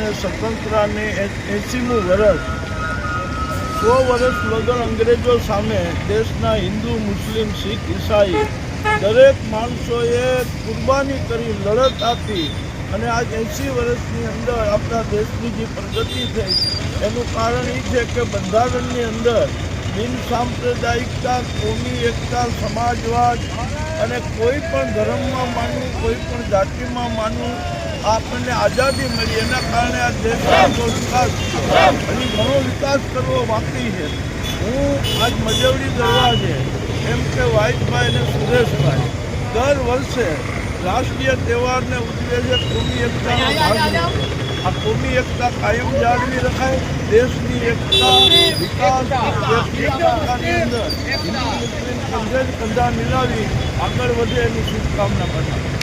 અને સ્વતંત્રતાને 80મું વર્ષ 100 વર્ષ લગન અંગ્રેજો સામે દેશના હિન્દુ, મુસ્લિમ, શીખ, ઈસાઈ દરેક માણસોએ કુરબાની કરી, લડત આપી અને આજ 80 વર્ષની અંદર આપણા દેશની જે પ્રગતિ થઈ એનું કારણ એ છે કે બંધારણની અંદર બિન સાંપ્રદાયિકતા, કોમી એકતા, સમાજવાદ અને કોઈ પણ ધર્મમાં માનવું, કોઈ પણ જાતિમાં માનવું, આપણને આઝાદી મળી. એના કારણે આ દેશનો વિકાસ હજી ઘણો વિકાસ કરવો બાકી છે. હું આજ મજવડી દરવાજે એમ કે વાઇટભાઈ અને સુરેશભાઈ દર વર્ષે રાષ્ટ્રીય તહેવારને ઉજવે છે કોમી એકતાનો ભાગ. આ કોમી એકતા કાયમ જાળવી રખાય, દેશની એકતા, વિકાસ, દેશની એકતાની અંદર હિન્દુ મુસ્લિમ કંધે કંધા મિલાવી આગળ વધે એની શુભકામના બનાવે.